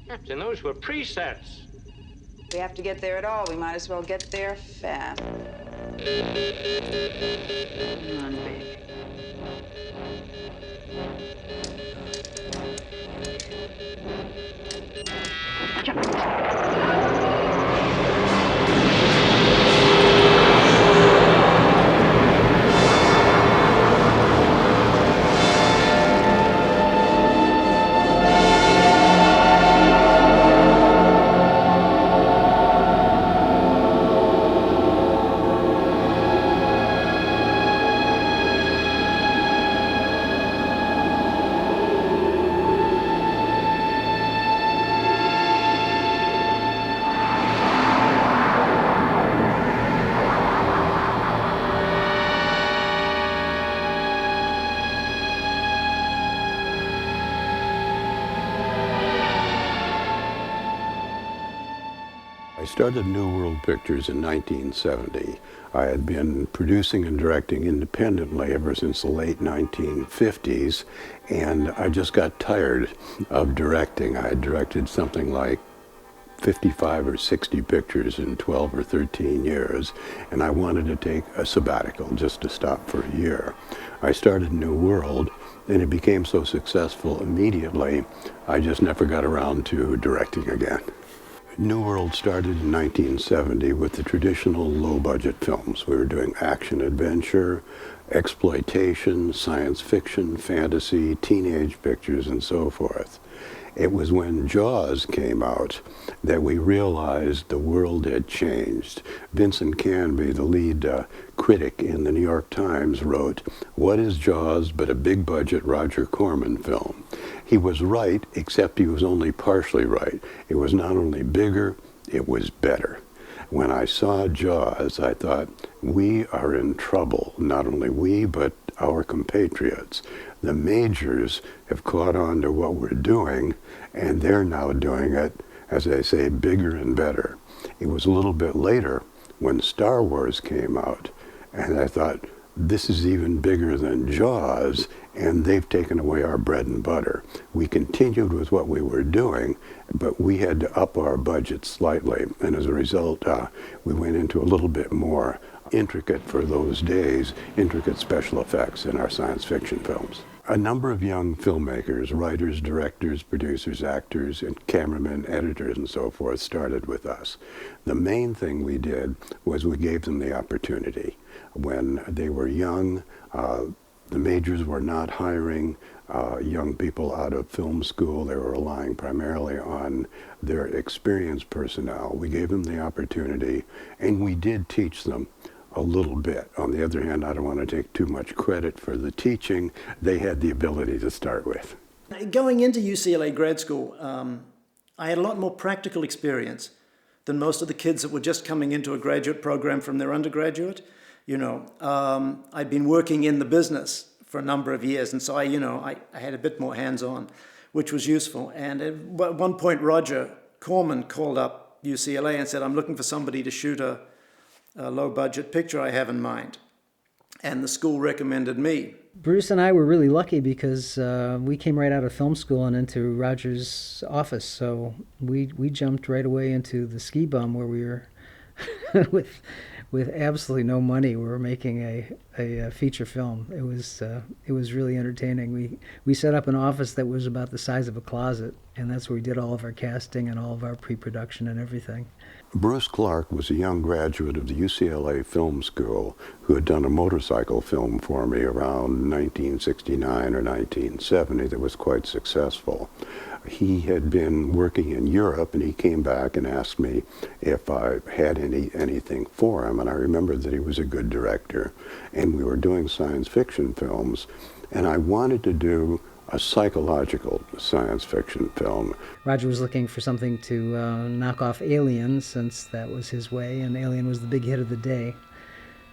And those were presets. If we have to get there at all, we might as well get there fast. Come on, baby. I started New World Pictures in 1970. I had been producing and directing independently ever since the late 1950s, and I just got tired of directing. I had directed something like 55 or 60 pictures in 12 or 13 years, and I wanted to take a sabbatical, just to stop for a year. I started New World, and it became so successful immediately, I just never got around to directing again. New World started in 1970 with the traditional low-budget films. We were doing action-adventure, exploitation, science fiction, fantasy, teenage pictures, and so forth. It was when Jaws came out that we realized the world had changed. Vincent Canby, the lead critic in the New York Times, wrote, "What is Jaws but a big-budget Roger Corman film?" He was right, except he was only partially right. It was not only bigger, it was better. When I saw Jaws, I thought, we are in trouble. Not only we, but our compatriots. The majors have caught on to what we're doing, and they're now doing it, as I say, bigger and better. It was a little bit later when Star Wars came out, and I thought, this is even bigger than Jaws, and they've taken away our bread and butter. We continued with what we were doing, but we had to up our budget slightly, and as a result, we went into a little bit more intricate, for those days, intricate special effects in our science fiction films. A number of young filmmakers, writers, directors, producers, actors, and cameramen, editors, and so forth, started with us. The main thing we did was we gave them the opportunity. When they were young, the majors were not hiring young people out of film school. They were relying primarily on their experienced personnel. We gave them the opportunity, and we did teach them a little bit. On the other hand, I don't want to take too much credit for the teaching. They had the ability to start with. Going into UCLA grad school, I had a lot more practical experience than most of the kids that were just coming into a graduate program from their undergraduate. I'd been working in the business for a number of years, and so I had a bit more hands-on, which was useful. And at one point, Roger Corman called up UCLA and said, "I'm looking for somebody to shoot a low-budget picture I have in mind." And the school recommended me. Bruce and I were really lucky because we came right out of film school and into Roger's office, so we jumped right away into the ski bum where we were with absolutely no money. We were making a feature film. It was really entertaining. We set up an office that was about the size of a closet, and that's where we did all of our casting and all of our pre-production and everything. Bruce Clark was a young graduate of the UCLA Film School who had done a motorcycle film for me around 1969 or 1970 that was quite successful. He had been working in Europe, and he came back and asked me if I had anything for him, and I remembered that he was a good director, and we were doing science fiction films, and I wanted to do a psychological science fiction film. Roger was looking for something to knock off Alien, since that was his way, and Alien was the big hit of the day.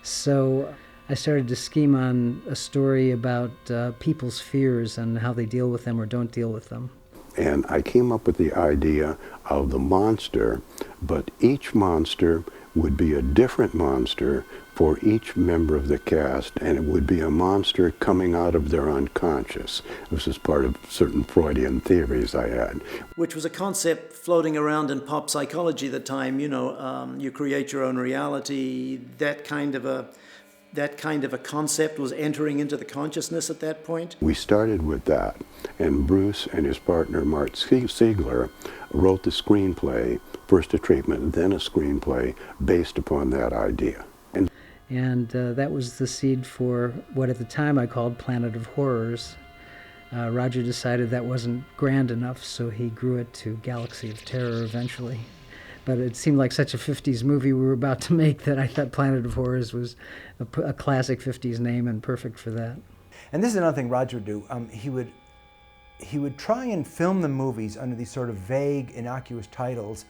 So I started to scheme on a story about people's fears and how they deal with them or don't deal with them. And I came up with the idea of the monster, but each monster would be a different monster for each member of the cast, and it would be a monster coming out of their unconscious. This is part of certain Freudian theories I had. Which was a concept floating around in pop psychology at the time, you know, you create your own reality, that kind of a concept was entering into the consciousness at that point. We started with that, and Bruce and his partner Mart Siegler wrote the screenplay, first a treatment, then a screenplay, based upon that idea. And that was the seed for what at the time I called Planet of Horrors. Roger decided that wasn't grand enough, so he grew it to Galaxy of Terror eventually. But it seemed like such a 50s movie we were about to make that I thought Planet of Horrors was a classic 50s name and perfect for that. And this is another thing Roger would do. He would try and film the movies under these sort of vague, innocuous titles,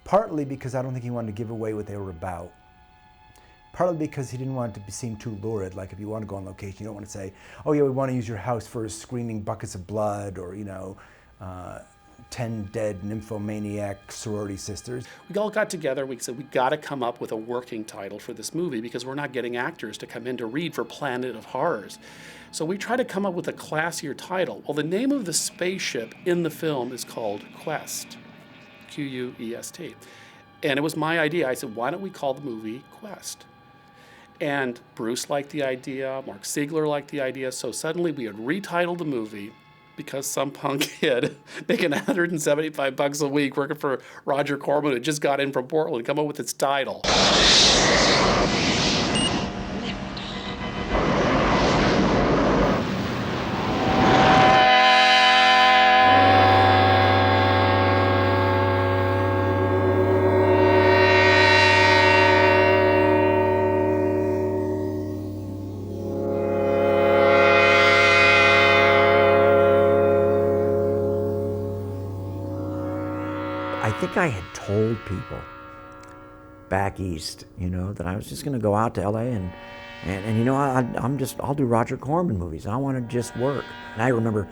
partly because I don't think he wanted to give away what they were about. Partly because he didn't want it to seem too lurid. Like if you want to go on location, you don't want to say, oh yeah, we want to use your house for screaming buckets of blood, or, you know, 10 dead nymphomaniac sorority sisters. We all got together, we said, we got to come up with a working title for this movie because we're not getting actors to come in to read for Planet of Horrors. So we tried to come up with a classier title. Well, the name of the spaceship in the film is called Quest, Q-U-E-S-T. And it was my idea. I said, why don't we call the movie Quest? And Bruce liked the idea, Mark Siegler liked the idea, so suddenly we had retitled the movie because some punk kid making $175 a week working for Roger Corman, who just got in from Portland, come up with its title. I think I had told people back east, you know, that I was just going to go out to LA and you know, I'll do Roger Corman movies. I want to just work. And I remember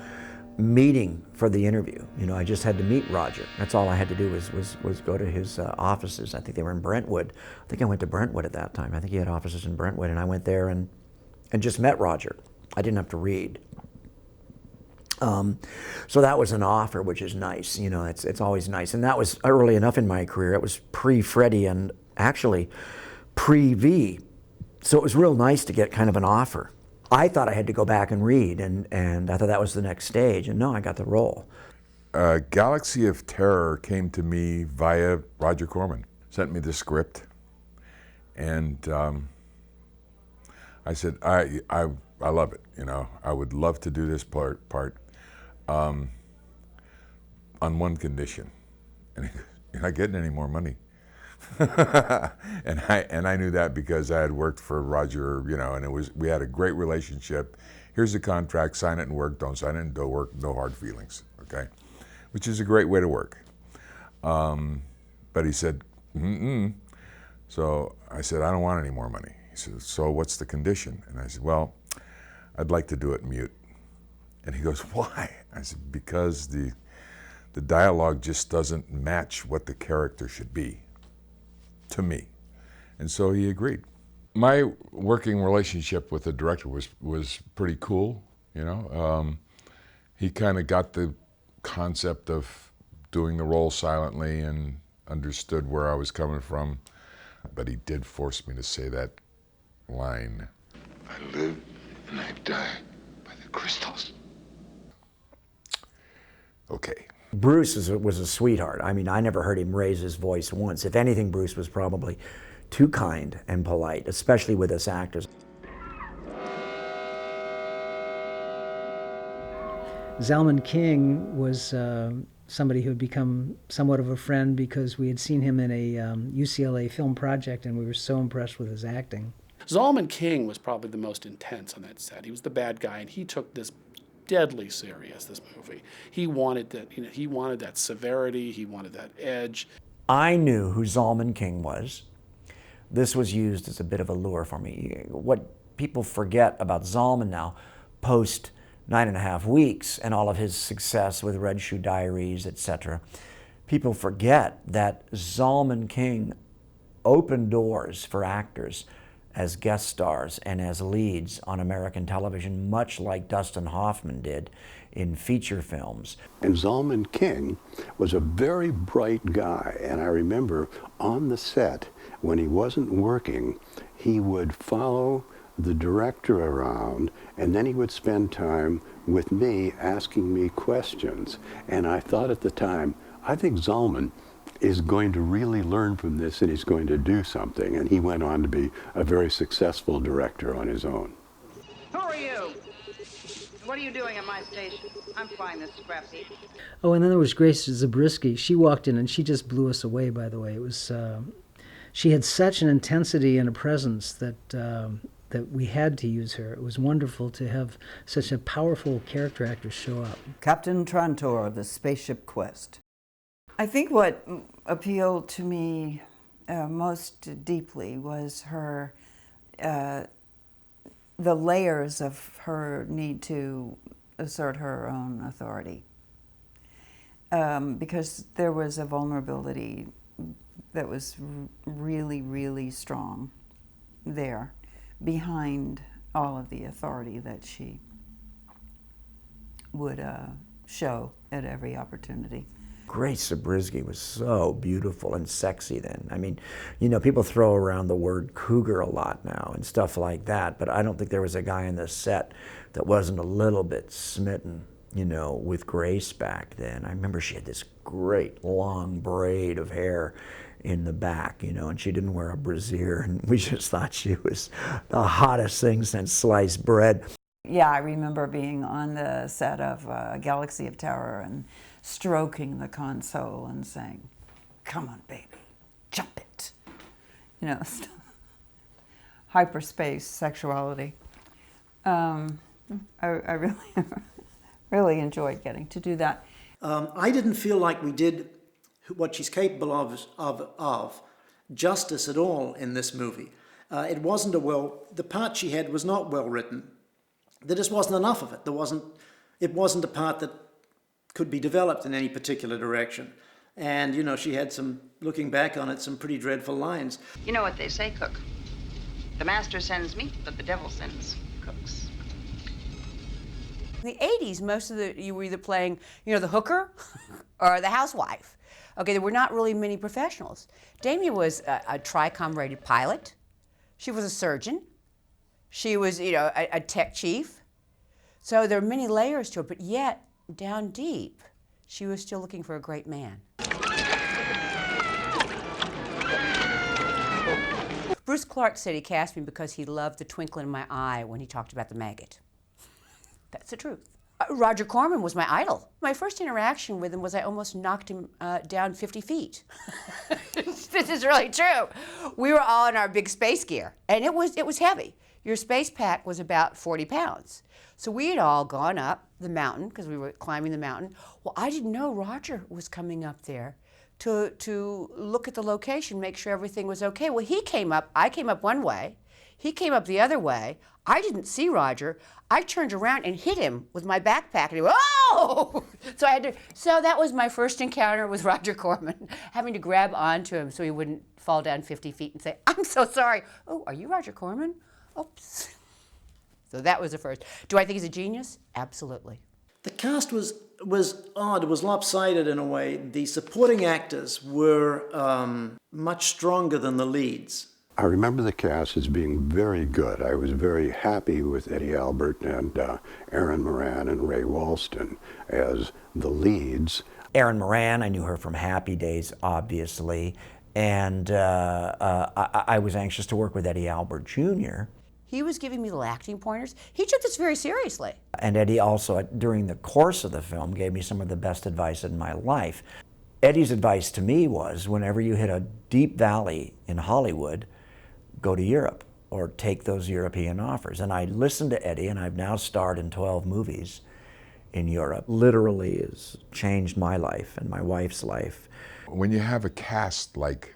meeting for the interview. You know, I just had to meet Roger. That's all I had to do was go to his offices. I think they were in Brentwood. I think I went to Brentwood at that time. I think he had offices in Brentwood, and I went there and just met Roger. I didn't have to read. So that was an offer, which is nice. You know, it's always nice. And that was early enough in my career. It was pre-Freddie and actually pre-V. So it was real nice to get kind of an offer. I thought I had to go back and read, and I thought that was the next stage. And no, I got the role. Galaxy of Terror came to me via Roger Corman. Sent me the script, and I said, I love it. You know, I would love to do this part. On one condition, and he goes, "You're not getting any more money." and I knew that because I had worked for Roger, you know, and we had a great relationship. Here's the contract, sign it and work. Don't sign it and don't work. No hard feelings, okay? Which is a great way to work. But he said, So I said, I don't want any more money. He said, so what's the condition? And I said, well, I'd like to do it mute. And he goes, why? I said, because the dialogue just doesn't match what the character should be to me. And so he agreed. My working relationship with the director was pretty cool, you know. He kind of got the concept of doing the role silently and understood where I was coming from, but he did force me to say that line. I live and I die by the crystals. Okay. Bruce was a sweetheart. I mean, I never heard him raise his voice once. If anything, Bruce was probably too kind and polite, especially with us actors. Zalman King was somebody who had become somewhat of a friend because we had seen him in a UCLA film project and we were so impressed with his acting. Zalman King was probably the most intense on that set. He was the bad guy, and he took this deadly serious, this movie. He wanted that, you know, he wanted that severity, he wanted that edge. I knew who Zalman King was. This was used as a bit of a lure for me. What people forget about Zalman now, post 9.5 Weeks and all of his success with Red Shoe Diaries, etc., people forget that Zalman King opened doors for actors as guest stars and as leads on American television, much like Dustin Hoffman did in feature films. And Zalman King was a very bright guy, and I remember on the set, when he wasn't working, he would follow the director around, and then he would spend time with me asking me questions. And I thought at the time, I think Zalman is going to really learn from this and he's going to do something. And he went on to be a very successful director on his own. Who are you? What are you doing at my station? I'm flying this scrap heap. Oh, and then there was Grace Zabriskie. She walked in and she just blew us away, by the way. It was, she had such an intensity and a presence that that we had to use her. It was wonderful to have such a powerful character actress show up. Captain Trantor of the Spaceship Quest. I think what appealed to me most deeply was her, the layers of her need to assert her own authority. Because there was a vulnerability that was really, really strong there behind all of the authority that she would show at every opportunity. Grace Zabriskie was so beautiful and sexy then. I mean, you know, people throw around the word cougar a lot now and stuff like that, but I don't think there was a guy in the set that wasn't a little bit smitten, you know, with Grace back then. I remember she had this great long braid of hair in the back, you know, and she didn't wear a brassiere, and we just thought she was the hottest thing since sliced bread. Yeah, I remember being on the set of Galaxy of Terror and stroking the console and saying, "Come on, baby, jump it." You know, hyperspace sexuality. I really, really enjoyed getting to do that. I didn't feel like we did what she's capable of justice at all in this movie. It wasn't the part she had was not well written. There just wasn't enough of it. It wasn't a part that could be developed in any particular direction. And, you know, she had looking back on it, some pretty dreadful lines. You know what they say, Cook. The master sends meat, but the devil sends cooks. In the 80s, you were either playing, you know, the hooker or the housewife. Okay, there were not really many professionals. Damia was a TRICOM-rated pilot. She was a surgeon. She was, you know, a tech chief. So there are many layers to it, but yet, down deep, she was still looking for a great man. Bruce Clark said he cast me because he loved the twinkle in my eye when he talked about the maggot. That's the truth. Roger Corman was my idol. My first interaction with him was I almost knocked him down 50 feet. This is really true. We were all in our big space gear, and it was heavy. Your space pack was about 40 pounds. So we had all gone up the mountain, because we were climbing the mountain. Well, I didn't know Roger was coming up there to look at the location, make sure everything was okay. Well, he came up, I came up one way, he came up the other way. I didn't see Roger. I turned around and hit him with my backpack, and he went, "Oh!" So that was my first encounter with Roger Corman, having to grab onto him so he wouldn't fall down 50 feet and say, "I'm so sorry." "Oh, are you Roger Corman?" Oops. So that was the first. Do I think he's a genius? Absolutely. The cast was odd, it was lopsided in a way. The supporting actors were much stronger than the leads. I remember the cast as being very good. I was very happy with Eddie Albert and Aaron Moran and Ray Walston as the leads. Aaron Moran, I knew her from Happy Days, obviously, and I was anxious to work with Eddie Albert Jr. He was giving me little acting pointers. He took this very seriously. And Eddie also, during the course of the film, gave me some of the best advice in my life. Eddie's advice to me was, whenever you hit a deep valley in Hollywood, go to Europe or take those European offers. And I listened to Eddie, and I've now starred in 12 movies in Europe. Literally has changed my life and my wife's life. When you have a cast like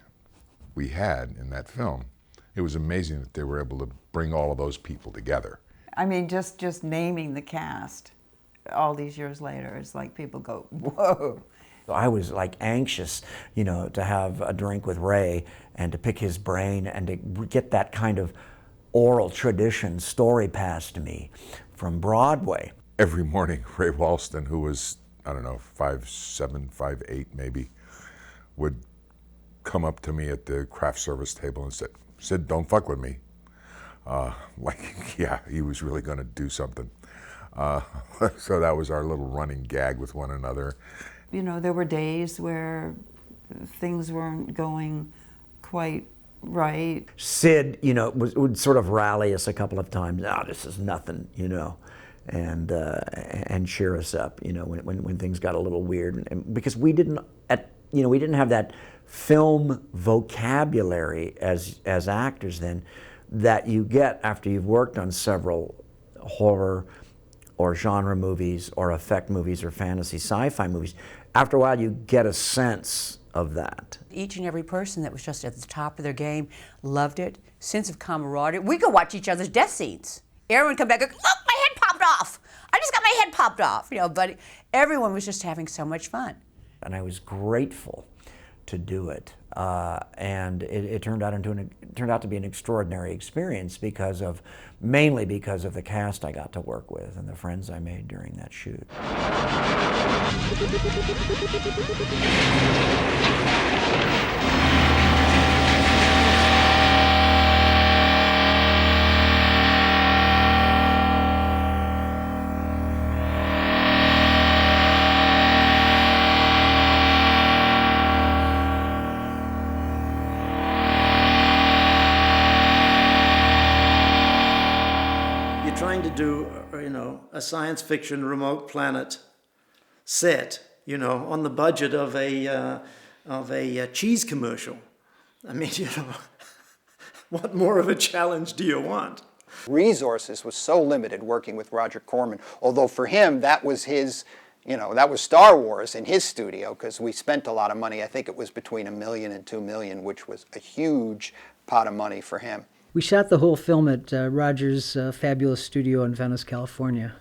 we had in that film, it was amazing that they were able to bring all of those people together. I mean, just naming the cast all these years later, it's like people go, whoa. I was like anxious, you know, to have a drink with Ray and to pick his brain and to get that kind of oral tradition story passed to me from Broadway. Every morning, Ray Walston, who was, I don't know, 5'7", 5'8", maybe, would come up to me at the craft service table and say, "Sid, don't fuck with me." Yeah, he was really going to do something. So that was our little running gag with one another. You know, there were days where things weren't going quite right. Sid, you know, would sort of rally us a couple of times. "Oh, this is nothing," you know, and cheer us up, you know, when things got a little weird, and because we didn't have that film vocabulary as actors then that you get after you've worked on several horror or genre movies or effect movies or fantasy sci-fi movies. After a while, you get a sense of that. Each and every person that was just at the top of their game loved it. Sense of camaraderie. We could watch each other's death scenes. Aaron would come back and go, "Look, my head popped off. I just got my head popped off." You know, but everyone was just having so much fun. And I was grateful to do it, and it turned out to be an extraordinary experience mainly because of the cast I got to work with and the friends I made during that shoot. Trying to do, you know, a science fiction remote planet set, you know, on the budget of a cheese commercial. I mean, you know, what more of a challenge do you want? Resources was so limited working with Roger Corman, although for him that was his, you know, that was Star Wars in his studio, because we spent a lot of money. I think it was between $1 million and $2 million, which was a huge pot of money for him. We shot the whole film at Roger's fabulous studio in Venice, California.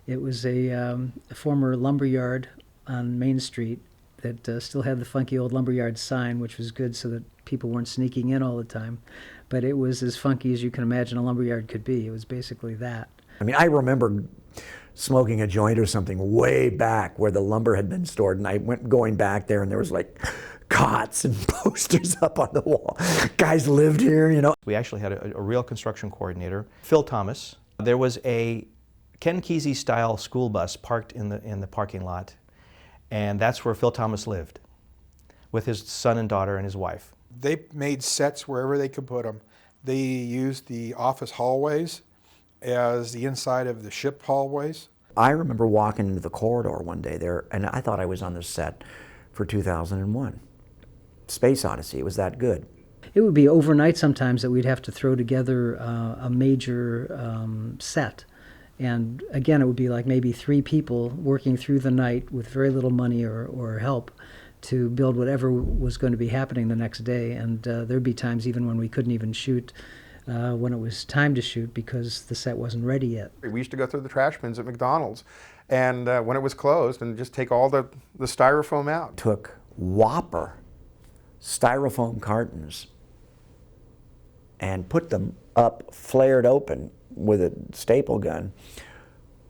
It was a former lumberyard on Main Street that still had the funky old lumberyard sign, which was good so that people weren't sneaking in all the time. But it was as funky as you can imagine a lumberyard could be. It was basically that. I mean, I remember smoking a joint or something way back where the lumber had been stored, and I went going back there, and there was like cots and posters up on the wall. Guys lived here, you know. We actually had a real construction coordinator, Phil Thomas. There was a Ken Kesey-style school bus parked in the parking lot, and that's where Phil Thomas lived with his son and daughter and his wife. They made sets wherever they could put them. They used the office hallways as the inside of the ship hallways. I remember walking into the corridor one day there, and I thought I was on the set for 2001. Space Odyssey, it was that good. It would be overnight sometimes that we'd have to throw together a major set. And again, it would be like maybe 3 people working through the night with very little money or help to build whatever was going to be happening the next day. And there'd be times even when we couldn't even shoot when it was time to shoot because the set wasn't ready yet. We used to go through the trash bins at McDonald's and when it was closed and just take all the styrofoam out. Took whopper styrofoam cartons and put them up, flared open with a staple gun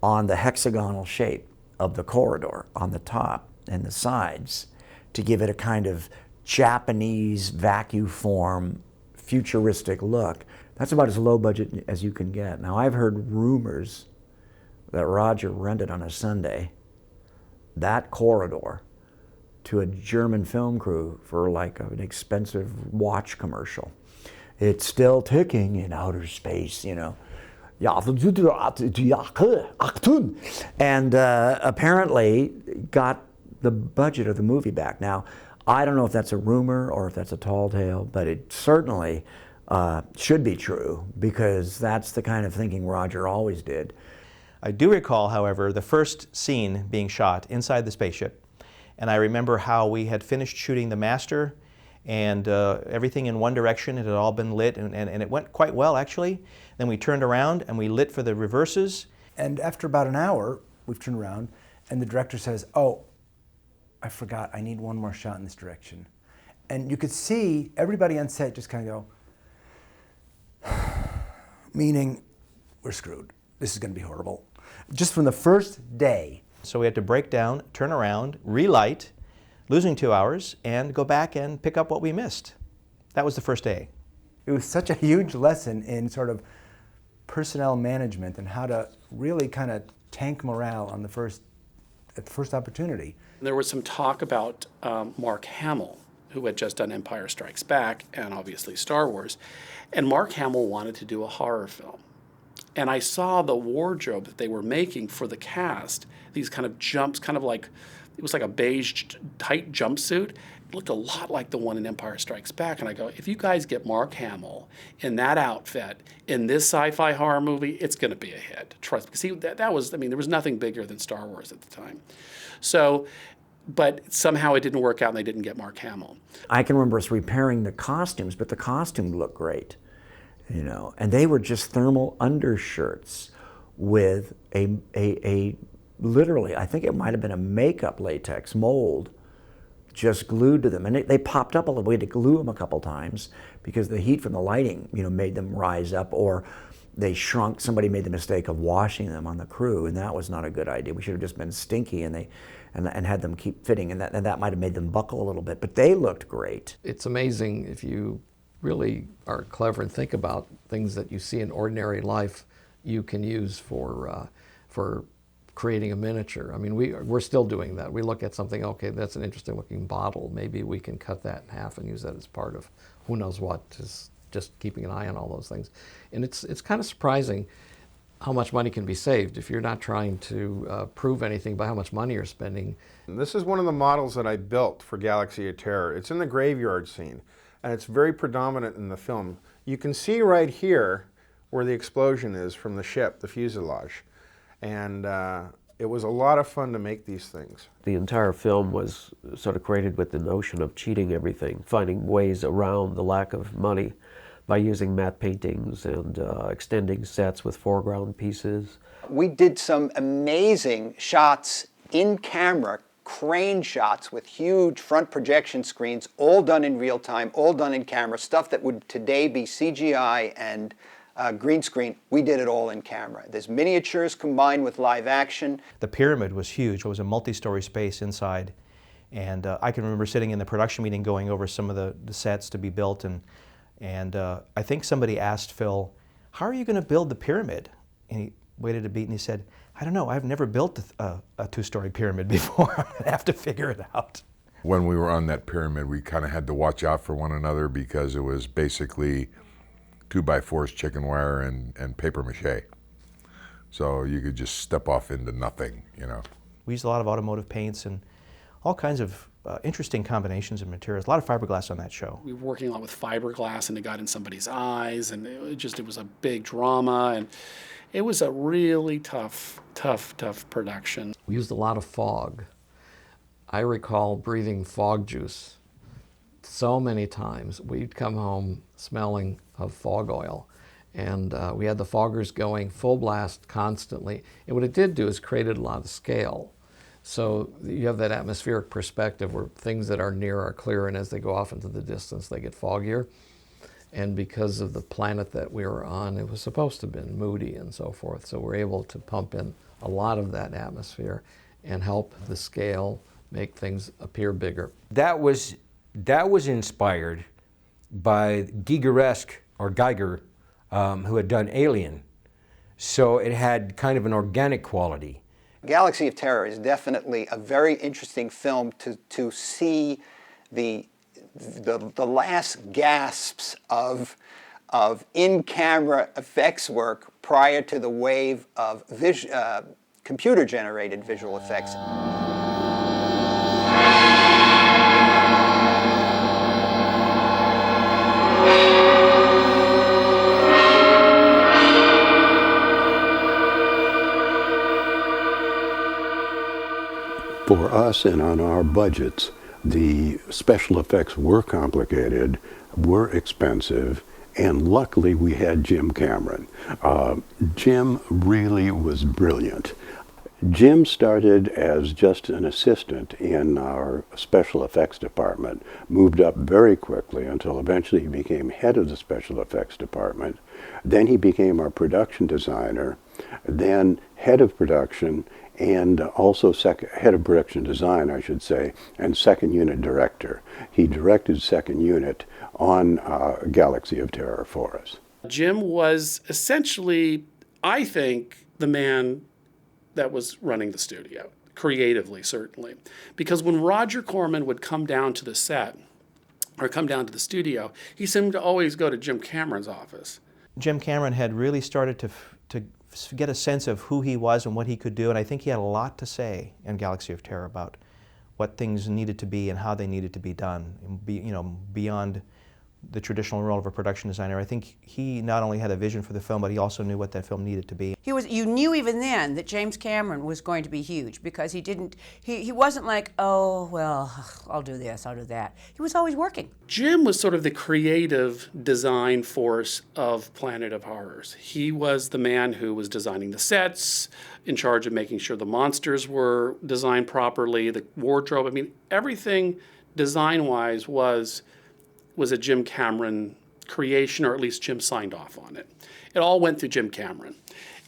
on the hexagonal shape of the corridor on the top and the sides to give it a kind of Japanese vacuum form, futuristic look. That's about as low budget as you can get. Now, I've heard rumors that Roger rented on a Sunday that corridor to a German film crew for like an expensive watch commercial. It's still ticking in outer space, you know. And apparently got the budget of the movie back. Now, I don't know if that's a rumor or if that's a tall tale, but it certainly should be true because that's the kind of thinking Roger always did. I do recall, however, the first scene being shot inside the spaceship. And I remember how we had finished shooting the master and everything in one direction. It had all been lit and it went quite well, actually. Then we turned around and we lit for the reverses. And after about an hour, we've turned around and the director says, "Oh, I forgot, I need one more shot in this direction." And you could see everybody on set just kind of go, meaning we're screwed. This is going to be horrible. Just from the first day. So we had to break down, turn around, relight, losing 2 hours, and go back and pick up what we missed. That was the first day. It was such a huge lesson in sort of personnel management and how to really kind of tank morale on at the first opportunity. There was some talk about Mark Hamill, who had just done Empire Strikes Back and obviously Star Wars. And Mark Hamill wanted to do a horror film. And I saw the wardrobe that they were making for the cast, these kind of jumps, kind of like, it was like a beige tight jumpsuit. It looked a lot like the one in Empire Strikes Back. And I go, if you guys get Mark Hamill in that outfit, in this sci-fi horror movie, it's going to be a hit. Trust me. See, that was, I mean, there was nothing bigger than Star Wars at the time. So, but somehow it didn't work out and they didn't get Mark Hamill. I can remember us repairing the costumes, but the costumes looked great, you know, and they were just thermal undershirts with a literally, I think it might have been a makeup latex mold just glued to them. And they popped up a little. We had to glue them a couple times because the heat from the lighting, you know, made them rise up, or they shrunk. Somebody made the mistake of washing them on the crew, and that was not a good idea. We should have just been stinky and had them keep fitting, and that might have made them buckle a little bit, but they looked great. It's amazing if you really are clever and think about things that you see in ordinary life you can use for creating a miniature. I mean, we're still doing that. We look at something, okay, that's an interesting looking bottle. Maybe we can cut that in half and use that as part of who knows what, just keeping an eye on all those things. And it's kind of surprising how much money can be saved if you're not trying to prove anything by how much money you're spending. And this is one of the models that I built for Galaxy of Terror. It's in the graveyard scene, and it's very predominant in the film. You can see right here where the explosion is from the ship, the fuselage. And it was a lot of fun to make these things. The entire film was sort of created with the notion of cheating everything, finding ways around the lack of money by using matte paintings and extending sets with foreground pieces. We did some amazing shots in camera, crane shots with huge front projection screens, all done in real time, all done in camera, stuff that would today be CGI and green screen. We did it all in camera. There's miniatures combined with live action. The pyramid was huge. It was a multi-story space inside. And I can remember sitting in the production meeting going over some of the sets to be built. And I think somebody asked Phil, how are you going to build the pyramid? And he waited a beat and he said, I don't know. I've never built a two-story pyramid before. I'm going to have to figure it out. When we were on that pyramid, we kind of had to watch out for one another because it was basically 2x4s, chicken wire, and paper mache. So you could just step off into nothing, you know. We used a lot of automotive paints and all kinds of interesting combinations of materials. A lot of fiberglass on that show. We were working a lot with fiberglass, and it got in somebody's eyes, and it was a big drama, and it was a really tough production. We used a lot of fog. I recall breathing fog juice so many times. We'd come home smelling of fog oil, and we had the foggers going full blast constantly. And what it did do is created a lot of scale. So you have that atmospheric perspective where things that are near are clear, and as they go off into the distance, they get foggier. And because of the planet that we were on, it was supposed to have been moody and so forth. So we're able to pump in a lot of that atmosphere and help the scale make things appear bigger. That was inspired by Geiger, who had done Alien. So it had kind of an organic quality. Galaxy of Terror is definitely a very interesting film to see the last gasps of in-camera effects work prior to the wave of computer-generated visual effects. For us and on our budgets, the special effects were complicated, were expensive, and luckily we had Jim Cameron. Jim really was brilliant. Jim started as just an assistant in our special effects department, moved up very quickly until eventually he became head of the special effects department. Then he became our production designer, then head of production, and also head of production design, I should say, and second unit director. He directed second unit on Galaxy of Terror for us. Jim was essentially, I think, the man that was running the studio, creatively, certainly. Because when Roger Corman would come down to the set, or come down to the studio, he seemed to always go to Jim Cameron's office. Jim Cameron had really started to get a sense of who he was and what he could do, and I think he had a lot to say in Galaxy of Terror about what things needed to be and how they needed to be done, beyond the traditional role of a production designer. I think he not only had a vision for the film, but he also knew what that film needed to be. You knew even then that James Cameron was going to be huge, because he wasn't like, oh, well, I'll do this, I'll do that. He was always working. Jim was sort of the creative design force of Planet of Horrors. He was the man who was designing the sets, in charge of making sure the monsters were designed properly, the wardrobe. I mean, everything design-wise was a Jim Cameron creation, or at least Jim signed off on it. It all went through Jim Cameron,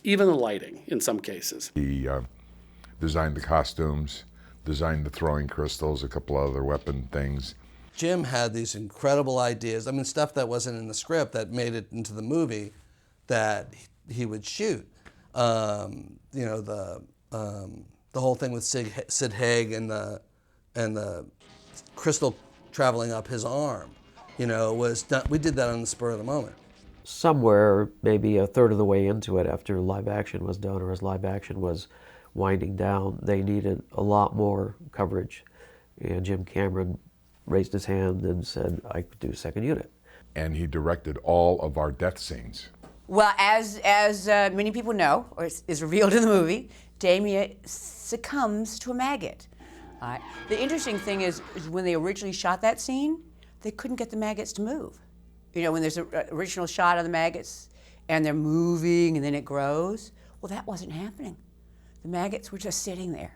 even the lighting in some cases. He designed the costumes, designed the throwing crystals, a couple other weapon things. Jim had these incredible ideas. I mean, stuff that wasn't in the script that made it into the movie that he would shoot. You know, the whole thing with Sid Haig and the crystal traveling up his arm. You know, was done, we did that on the spur of the moment. Somewhere, maybe a third of the way into it, after live action was done, or as live action was winding down, they needed a lot more coverage. And Jim Cameron raised his hand and said, I could do second unit. And he directed all of our death scenes. Well, as many people know, or is revealed in the movie, Damia succumbs to a maggot. The interesting thing is when they originally shot that scene, they couldn't get the maggots to move. You know, when there's an original shot of the maggots and they're moving and then it grows, well, that wasn't happening. The maggots were just sitting there.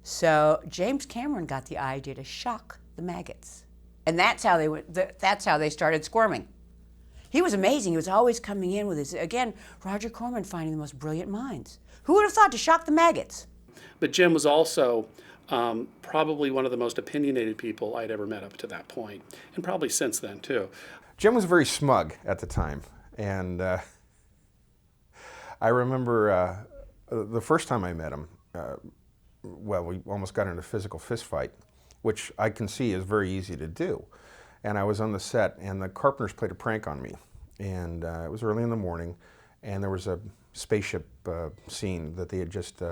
So James Cameron got the idea to shock the maggots. And that's how they started squirming. He was amazing. He was always coming in with his, again, Roger Corman finding the most brilliant minds. Who would have thought to shock the maggots? But Jim was also probably one of the most opinionated people I'd ever met up to that point, and probably since then too. Jim was very smug at the time, and I remember the first time I met him, well, we almost got into a physical fist fight, which I can see is very easy to do. And I was on the set, and the Carpenters played a prank on me, and it was early in the morning, and there was a spaceship scene that they had just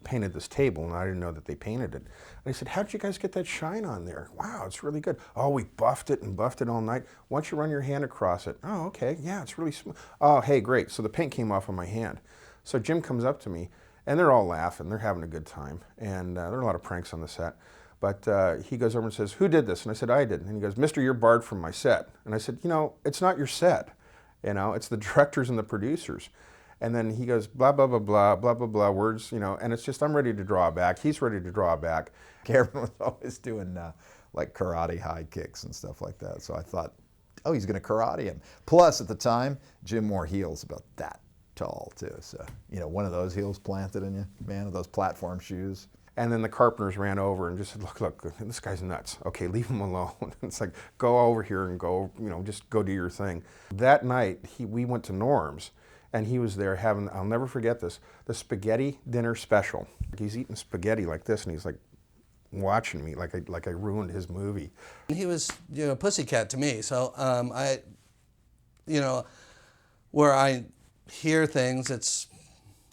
painted this table, and I didn't know that they painted it. And I said, how did you guys get that shine on there? Wow, it's really good. Oh, we buffed it and buffed it all night. Why don't you run your hand across it? Oh, okay, yeah, it's really smooth. Oh, hey, great. So the paint came off on my hand. So Jim comes up to me, and they're all laughing. They're having a good time, and there are a lot of pranks on the set. But he goes over and says, who did this? And I said, I did. And he goes, Mister, you're barred from my set. And I said, you know, it's not your set. You know, it's the directors and the producers. And then he goes, blah, blah, blah, blah, blah, blah, blah, words, you know, and it's just, I'm ready to draw back. He's ready to draw back. Cameron was always doing like karate high kicks and stuff like that. So I thought, oh, he's going to karate him. Plus, at the time, Jim wore heels about that tall, too. So, you know, one of those heels planted in you, man, of those platform shoes. And then the Carpenters ran over and just said, look, this guy's nuts. Okay, leave him alone. It's like, go over here and go, you know, just go do your thing. That night, we went to Norm's. And he was there having, I'll never forget this, the spaghetti dinner special. He's eating spaghetti like this, and he's like watching me like I ruined his movie. He was, you know, pussycat to me. So you know, where I hear things, it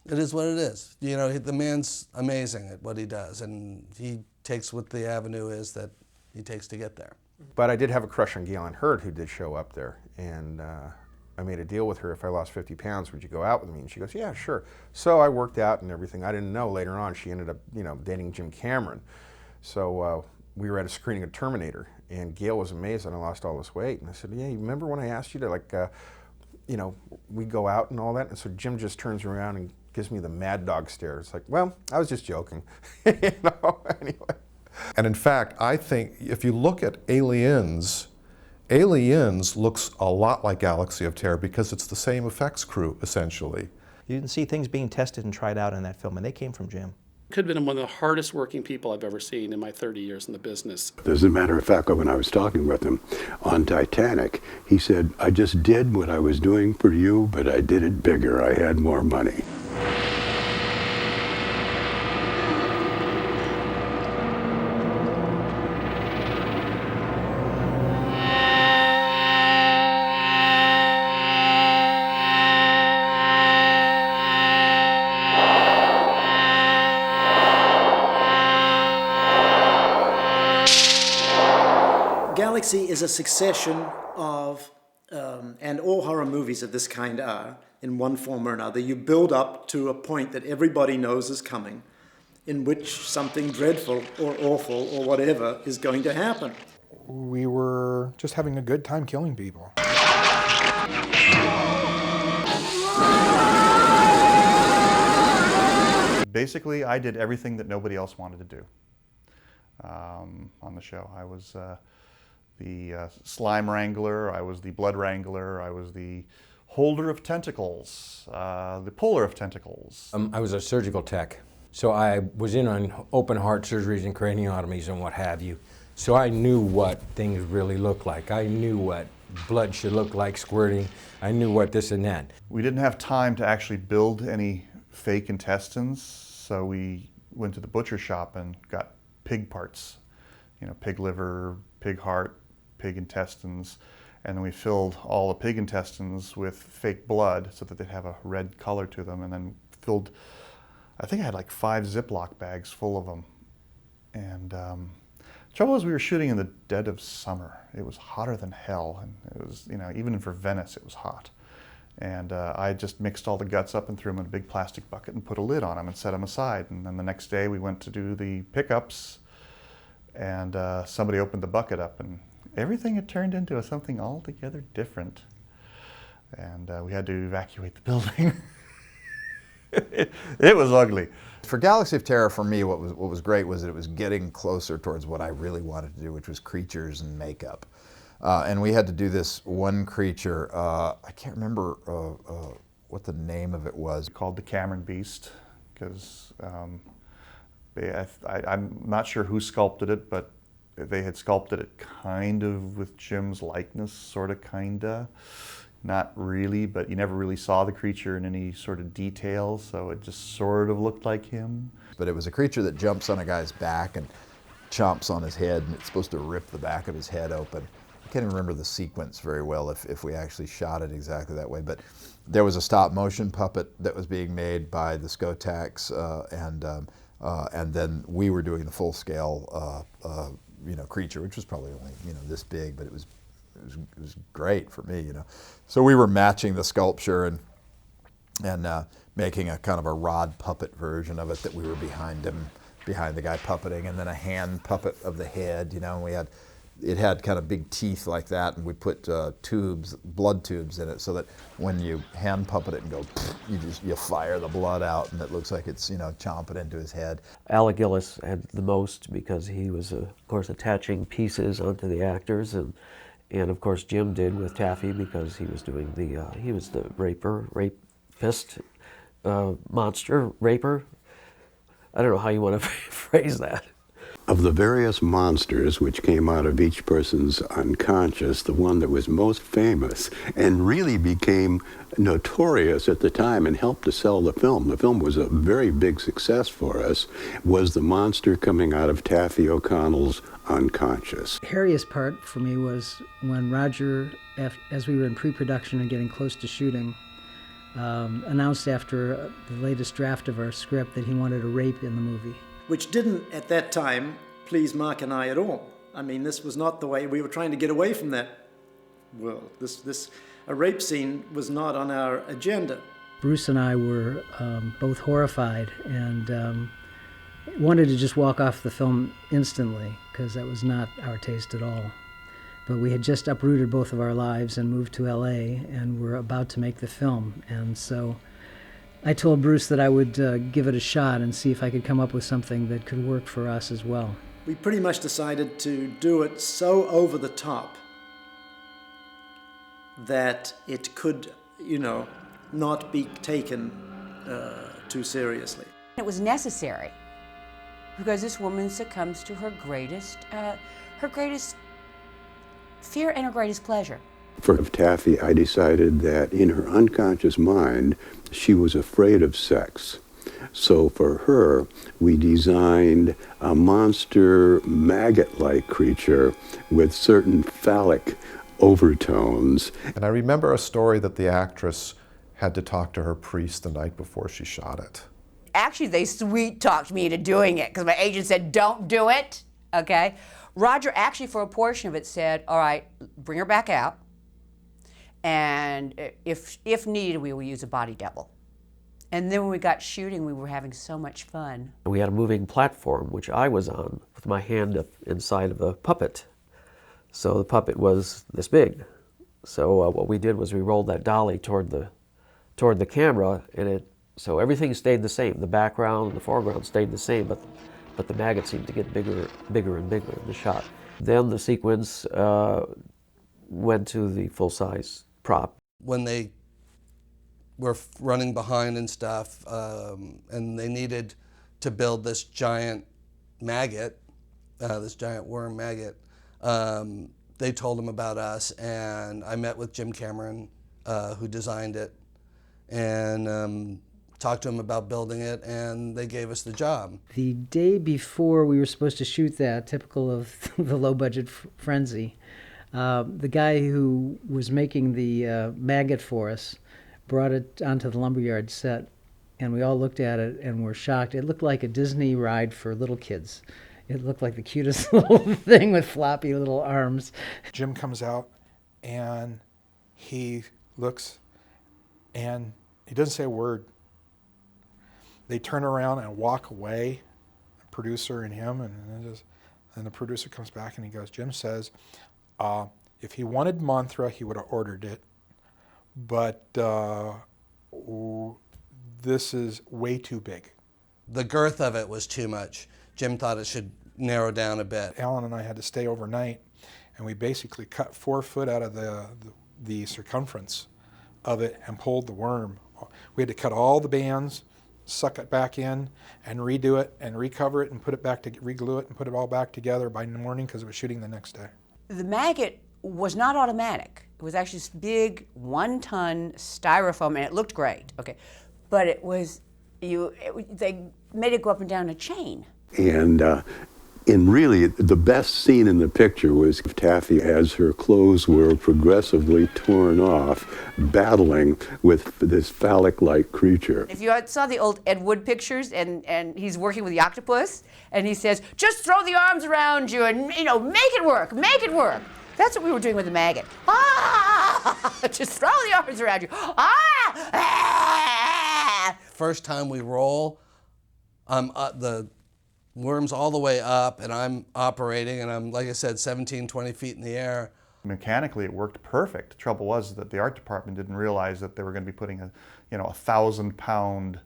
is what it is. You know, the man's amazing at what he does, and he takes what the avenue is that he takes to get there. But I did have a crush on Galen Hurd, who did show up there, and I made a deal with her. If I lost 50 pounds, would you go out with me? And she goes, yeah, sure. So I worked out and everything. I didn't know later on she ended up, you know, dating Jim Cameron. So we were at a screening of Terminator, and Gail was amazed that I lost all this weight. And I said, yeah, you remember when I asked you to, like, you know, we go out and all that, and so Jim just turns around and gives me the mad dog stare. It's like, well, I was just joking, you know, anyway. And in fact, I think if you look at Aliens, Aliens looks a lot like Galaxy of Terror because it's the same effects crew, essentially. You can see things being tested and tried out in that film, and they came from Jim. Could have been one of the hardest working people I've ever seen in my 30 years in the business. As a matter of fact, when I was talking with him on Titanic, he said, I just did what I was doing for you, but I did it bigger. I had more money. Galaxy is a succession of, and all horror movies of this kind are, in one form or another. You build up to a point that everybody knows is coming, in which something dreadful or awful or whatever is going to happen. We were just having a good time killing people. Basically, I did everything that nobody else wanted to do on the show. I was the slime wrangler, I was the blood wrangler, I was the holder of tentacles, the puller of tentacles. I was a surgical tech, so I was in on open heart surgeries and craniotomies and what have you. So I knew what things really looked like. I knew what blood should look like squirting. I knew what this and that. We didn't have time to actually build any fake intestines, so we went to the butcher shop and got pig parts, you know, pig liver, pig heart, pig intestines, and then we filled all the pig intestines with fake blood so that they'd have a red color to them, and then filled, I think I had like 5 Ziploc bags full of them. And trouble is, we were shooting in the dead of summer. It was hotter than hell, and it was, you know, even for Venice it was hot. And I just mixed all the guts up and threw them in a big plastic bucket and put a lid on them and set them aside. And then the next day we went to do the pickups, and somebody opened the bucket up, and everything had turned into something altogether different. And we had to evacuate the building. It was ugly. For Galaxy of Terror, for me, what was great was that it was getting closer towards what I really wanted to do, which was creatures and makeup. And we had to do this one creature, I can't remember what the name of it was. Called the Cameron Beast, because I'm not sure who sculpted it, but they had sculpted it kind of with Jim's likeness, sort of, kinda. Not really, but you never really saw the creature in any sort of detail, so it just sort of looked like him. But it was a creature that jumps on a guy's back and chomps on his head, and it's supposed to rip the back of his head open. I can't even remember the sequence very well if we actually shot it exactly that way, but there was a stop motion puppet that was being made by the Skotax, and then we were doing the full scale you know, creature, which was probably only, you know, this big, but it was great for me, you know. So we were matching the sculpture and making a kind of a rod puppet version of it that we were behind him, behind the guy puppeting, and then a hand puppet of the head, you know, and we had, it had kind of big teeth like that, and we put tubes, blood tubes in it, so that when you hand puppet it and go, you fire the blood out, and it looks like it's, you know, chomping into his head. Alec Gillis had the most because he was, of course, attaching pieces onto the actors, and of course Jim did with Taaffe because he was doing the, he was the rapist, monster raper. I don't know how you want to phrase that. Of the various monsters which came out of each person's unconscious, the one that was most famous and really became notorious at the time and helped to sell the film was a very big success for us, was the monster coming out of Taaffe O'Connell's unconscious. Hairiest part for me was when Roger, as we were in pre-production and getting close to shooting, announced after the latest draft of our script that he wanted a rape in the movie. Which didn't, at that time, please Mark and I at all. I mean, this was not the way, we were trying to get away from that world. A rape scene was not on our agenda. Bruce and I were both horrified and wanted to just walk off the film instantly, because that was not our taste at all. But we had just uprooted both of our lives and moved to LA, and were about to make the film. And so I told Bruce that I would give it a shot and see if I could come up with something that could work for us as well. We pretty much decided to do it so over the top that it could, you know, not be taken too seriously. It was necessary because this woman succumbs to her greatest fear and her greatest pleasure. For Taaffe, I decided that in her unconscious mind, she was afraid of sex. So for her, we designed a monster maggot-like creature with certain phallic overtones. And I remember a story that the actress had to talk to her priest the night before she shot it. Actually, they sweet-talked me into doing it because my agent said, don't do it, okay? Roger actually, for a portion of it, said, all right, bring her back out, and if needed, we will use a body double. And then when we got shooting, we were having so much fun. We had a moving platform, which I was on, with my hand up inside of a puppet. So the puppet was this big. So what we did was we rolled that dolly toward the camera, and so everything stayed the same. The background and the foreground stayed the same, but the maggot seemed to get bigger and bigger in the shot. Then the sequence went to the full-size prop. When they were running behind and stuff, and they needed to build this giant maggot, this giant worm maggot, they told them about us, and I met with Jim Cameron, who designed it, and talked to him about building it, and they gave us the job. The day before we were supposed to shoot that, typical of the low-budget frenzy, the guy who was making the maggot for us brought it onto the Lumberyard set, and we all looked at it and were shocked. It looked like a Disney ride for little kids. It looked like the cutest little thing with floppy little arms. Jim comes out and he looks and he doesn't say a word. They turn around and walk away, the producer and him, and the producer comes back and he goes, Jim says, if he wanted Mothra, he would have ordered it, but this is way too big. The girth of it was too much. Jim thought it should narrow down a bit. Alan and I had to stay overnight, and we basically cut 4 foot out of the circumference of it and pulled the worm. We had to cut all the bands, suck it back in, and redo it, and recover it, and put it back to reglue it, and put it all back together by the morning because it was shooting the next day. The maggot was not automatic. It was actually this big 1-ton styrofoam, and it looked great. Okay, but it was they made it go up and down a chain. And really, the best scene in the picture was Taaffe, as her clothes were progressively torn off, battling with this phallic-like creature. If you saw the old Ed Wood pictures, and he's working with the octopus, and he says, just throw the arms around you and, you know, make it work, make it work. That's what we were doing with the maggot. Ah! Just throw the arms around you. Ah! Ah! First time we roll, the worm's all the way up, and I'm operating, and I'm, like I said, 17, 20 feet in the air. Mechanically, it worked perfect. The trouble was that the art department didn't realize that they were going to be putting a 1,000-pound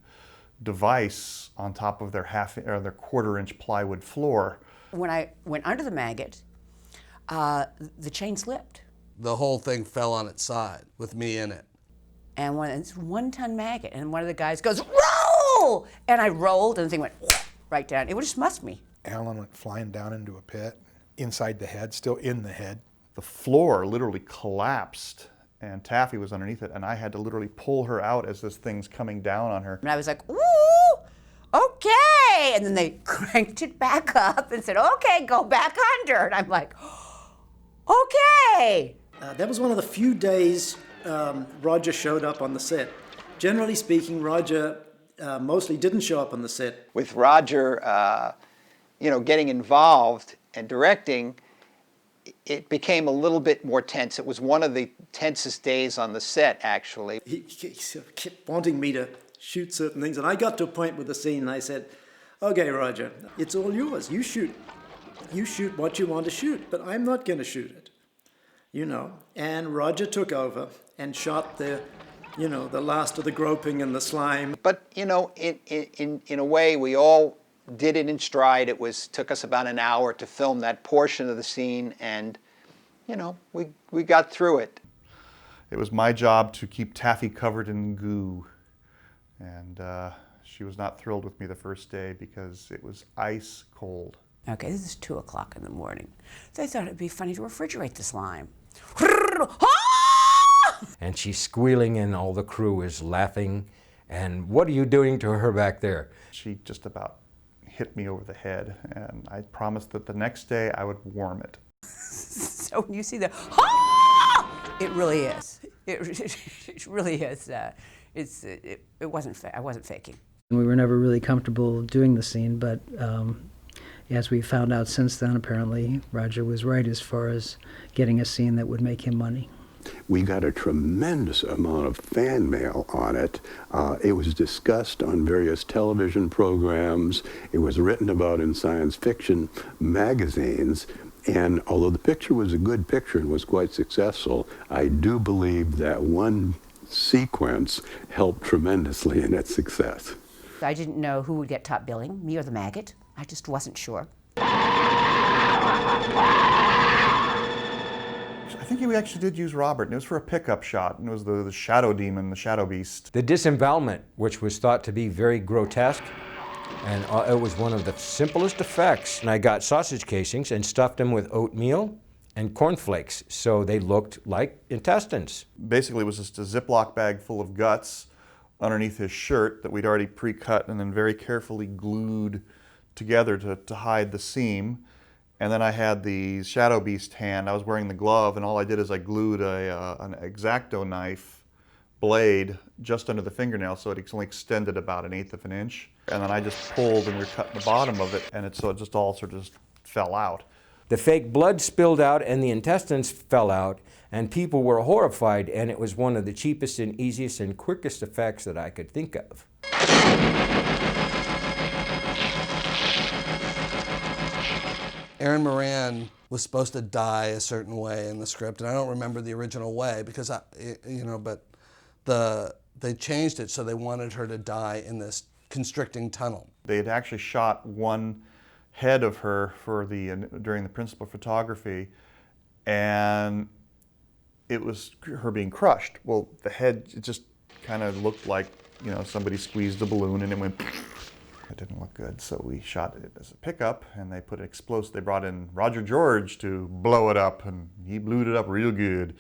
device on top of their their 1/4-inch plywood floor. When I went under the maggot, the chain slipped. The whole thing fell on its side with me in it. And it's 1-ton maggot, and one of the guys goes, roll! And I rolled, and the thing went right down. It would just mussed me. Alan went flying down into a pit, inside the head, still in the head. The floor literally collapsed, and Taaffe was underneath it, and I had to literally pull her out as this thing's coming down on her. And I was like, ooh, okay. And then they cranked it back up and said, okay, go back under. And I'm like, okay. That was one of the few days Roger showed up on the set. Generally speaking, Roger mostly didn't show up on the set. With Roger, getting involved and directing, it became a little bit more tense. It was one of the tensest days on the set, actually. He sort of kept wanting me to shoot certain things, and I got to a point with the scene, and I said, okay, Roger, it's all yours. You shoot what you want to shoot, but I'm not going to shoot it. you know, and Roger took over and shot the last of the groping and the slime. But, you know, in a way, we all did it in stride. Took us about an hour to film that portion of the scene, and, you know, we got through it. It was my job to keep Taaffe covered in goo. And she was not thrilled with me the first day because it was ice cold. Okay, this is 2 o'clock in the morning. So I thought it'd be funny to refrigerate the slime. And she's squealing and all the crew is laughing. And what are you doing to her back there? She just about hit me over the head, and I promised that the next day I would warm it. So when you see the, it really is. It really is. It wasn't. I wasn't faking. We were never really comfortable doing the scene, but as we found out since then, apparently Roger was right as far as getting a scene that would make him money. We got a tremendous amount of fan mail on it. It was discussed on various television programs. It was written about in science fiction magazines. And although the picture was a good picture and was quite successful, I do believe that one sequence helped tremendously in its success. I didn't know who would get top billing, me or the maggot. I just wasn't sure. I think we actually did use Robert, and it was for a pickup shot, and it was the shadow demon, the shadow beast. The disembowelment, which was thought to be very grotesque, and it was one of the simplest effects. And I got sausage casings and stuffed them with oatmeal and cornflakes, so they looked like intestines. Basically, it was just a Ziploc bag full of guts underneath his shirt that we'd already pre-cut and then very carefully glued together to hide the seam. And then I had the Shadow Beast hand. I was wearing the glove, and all I did is I glued an X-Acto knife blade just under the fingernail, so it only extended about 1/8 of an inch. And then I just pulled, and you're cutting the bottom of it, and so it just all sort of just fell out. The fake blood spilled out and the intestines fell out, and people were horrified, and it was one of the cheapest and easiest and quickest effects that I could think of. Aaron Moran was supposed to die a certain way in the script, and I don't remember the original way because they changed it so they wanted her to die in this constricting tunnel. They had actually shot one head of her during the principal photography, and it was her being crushed. Well, the head, it just kind of looked like, you know, somebody squeezed a balloon and it went. It didn't look good, so we shot it as a pickup, and they put an explosive. They brought in Roger George to blow it up, and he blew it up real good.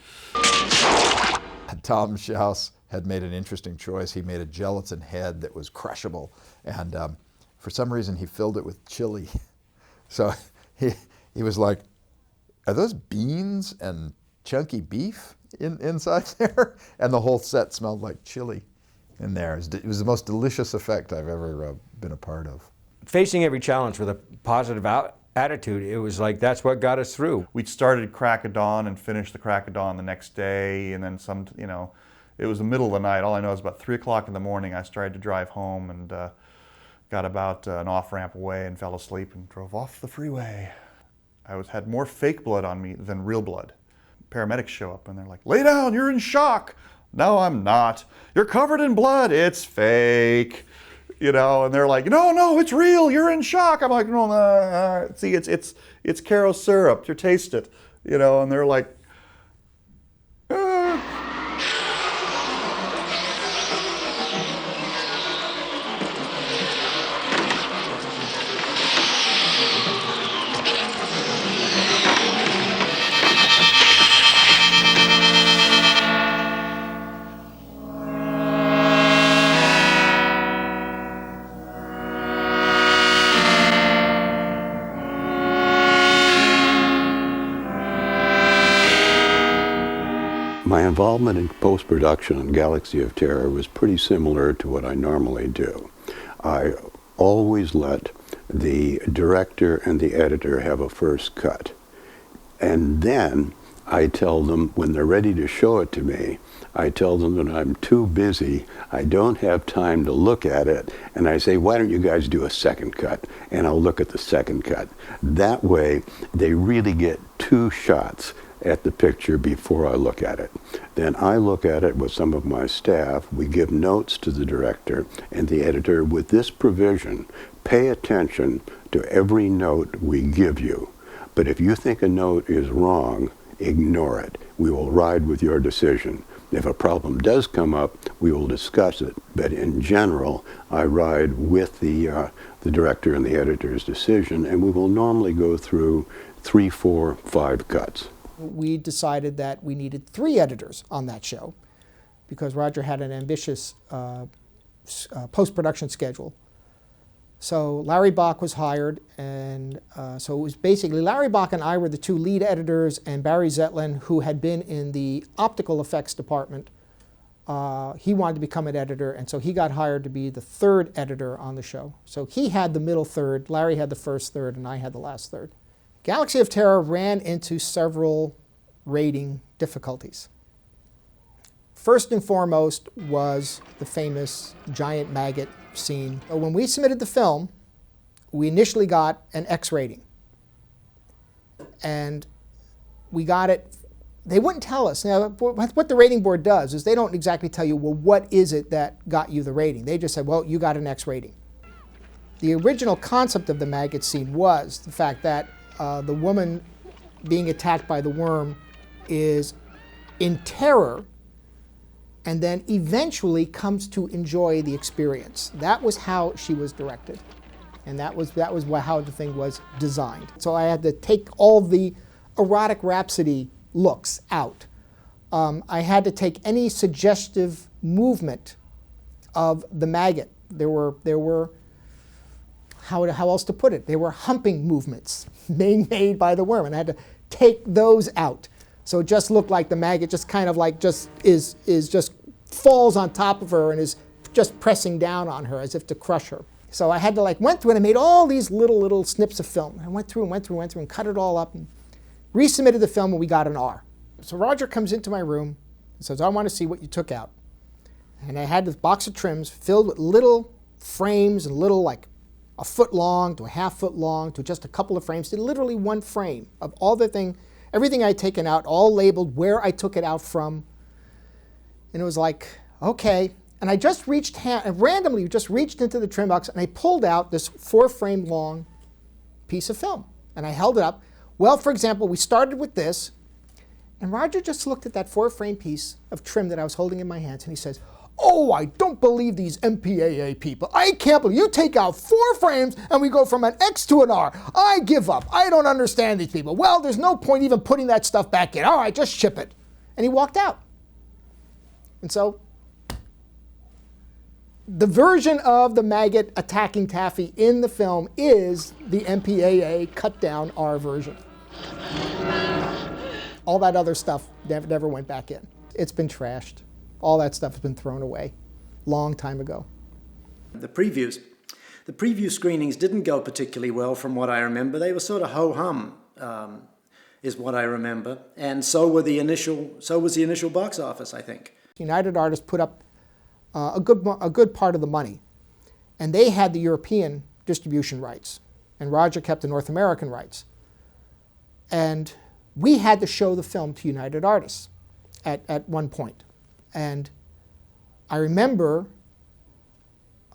Tom Schaus had made an interesting choice. He made a gelatin head that was crushable, and for some reason he filled it with chili. So he was like, "Are those beans and chunky beef inside there?" And the whole set smelled like chili in there. It was the most delicious effect I've ever been a part of. Facing every challenge with a positive attitude, it was like that's what got us through. We'd started crack of dawn and finished the crack of dawn the next day, and then it was the middle of the night. All I know is about 3 o'clock in the morning I started to drive home, and got about an off-ramp away and fell asleep and drove off the freeway. I had more fake blood on me than real blood. Paramedics show up and they're like, "Lay down, you're in shock." "No, I'm not." "You're covered in blood." "It's fake." You know, and they're like, no, it's real, you're in shock." I'm like, "No, see, it's Caro syrup, you taste it." You know, and they're like, My involvement in post-production on Galaxy of Terror was pretty similar to what I normally do. I always let the director and the editor have a first cut. And then I tell them, when they're ready to show it to me, I tell them that I'm too busy, I don't have time to look at it, and I say, "Why don't you guys do a second cut?" And I'll look at the second cut. That way, they really get 2 shots at the picture before I look at it. Then I look at it with some of my staff. We give notes to the director and the editor with this provision: pay attention to every note we give you. But if you think a note is wrong, ignore it. We will ride with your decision. If a problem does come up, we will discuss it. But in general, I ride with the director and the editor's decision, and we will normally go through 3, 4, 5 cuts. We decided that we needed 3 editors on that show because Roger had an ambitious post-production schedule. So Larry Bach was hired, and so it was basically Larry Bach and I were the 2 lead editors, and Barry Zetlin, who had been in the optical effects department, he wanted to become an editor, and so he got hired to be the 3rd editor on the show. So he had the middle third, Larry had the first third, and I had the last third. Galaxy of Terror ran into several rating difficulties. First and foremost was the famous giant maggot scene. When we submitted the film, we initially got an X rating. And we got it, they wouldn't tell us. Now, what the rating board does is they don't exactly tell you, well, what is it that got you the rating? They just said, well, you got an X rating. The original concept of the maggot scene was the fact that the woman being attacked by the worm is in terror and then eventually comes to enjoy the experience. That was how she was directed. And that was how the thing was designed. So I had to take all the erotic rhapsody looks out. I had to take any suggestive movement of the maggot. There were how else to put it? They were humping movements being made by the worm, and I had to take those out. So it just looked like the maggot just kind of like just falls on top of her and is just pressing down on her as if to crush her. So I had to went through and I made all these little snips of film. I went through and cut it all up and resubmitted the film, and we got an R. So Roger comes into my room and says, I want to see what you took out. And I had this box of trims filled with little frames and little like a foot long to a half foot long to just a couple of frames, to literally one frame of all the everything I'd taken out, all labeled where I took it out from. And it was like, okay. And I just randomly just reached into the trim box and I pulled out this 4-frame long piece of film. And I held it up. Well, for example, we started with this, and Roger just looked at that 4-frame piece of trim that I was holding in my hands, and he says, oh, I don't believe these MPAA people. I can't believe you take out 4 frames and we go from an X to an R. I give up. I don't understand these people. Well, there's no point even putting that stuff back in. All right, just ship it. And he walked out. And so the version of the maggot attacking Taaffe in the film is the MPAA cut down R version. All that other stuff never went back in. It's been trashed. All that stuff has been thrown away long time ago. The preview screenings didn't go particularly well from what I remember. They were sort of ho-hum, is what I remember. And so was the initial box office, I think. United Artists put up a good part of the money, and they had the European distribution rights, and Roger kept the North American rights. And we had to show the film to United Artists at one point. And I remember,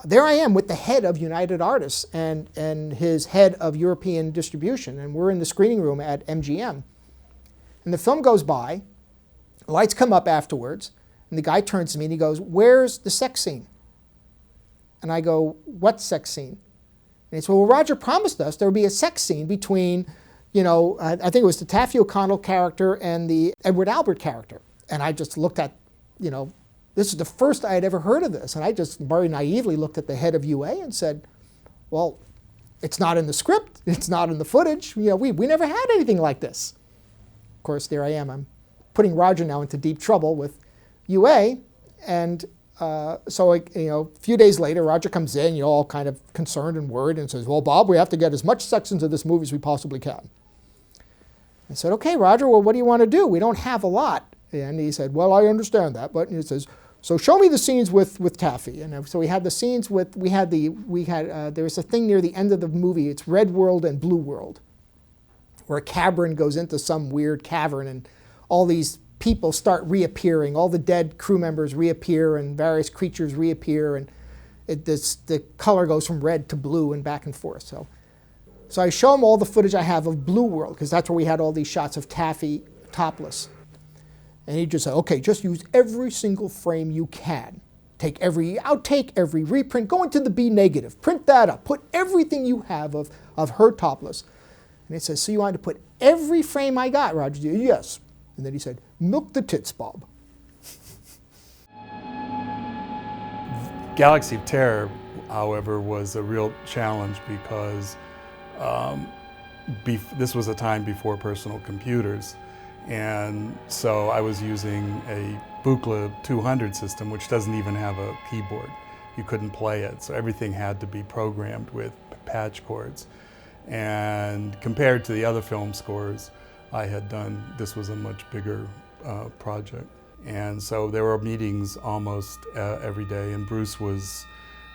there I am with the head of United Artists and his head of European distribution, and we're in the screening room at MGM. And the film goes by, lights come up afterwards, and the guy turns to me and he goes, where's the sex scene? And I go, what sex scene? And he said, well, Roger promised us there would be a sex scene between, I think it was the Taaffe O'Connell character and the Edward Albert character. And I just looked at, this is the first I had ever heard of this. And I just very naively looked at the head of UA and said, well, it's not in the script. It's not in the footage. We never had anything like this. Of course, there I am. I'm putting Roger now into deep trouble with UA. And so a few days later, Roger comes in, all kind of concerned and worried, and says, well, Bob, we have to get as much sex into this movie as we possibly can. I said, okay, Roger, well, what do you want to do? We don't have a lot. And he said, well, I understand that. But he says, so show me the scenes with Taaffe. And so we had the scenes with, there was a thing near the end of the movie, it's Red World and Blue World, where a cavern goes into some weird cavern, and all these people start reappearing. All the dead crew members reappear, and various creatures reappear, and the color goes from red to blue and back and forth. So I show him all the footage I have of Blue World, because that's where we had all these shots of Taaffe topless. And he just said, okay, just use every single frame you can. Take every outtake, every reprint, go into the B negative, print that up, put everything you have of her topless. And he says, so you wanted to put every frame I got, Roger? Yes. And then he said, milk the tits, Bob. Galaxy of Terror, however, was a real challenge because this was a time before personal computers. And so I was using a Buchla 200 system, which doesn't even have a keyboard. You couldn't play it, so everything had to be programmed with patch chords. And compared to the other film scores I had done, this was a much bigger project. And so there were meetings almost every day, and Bruce was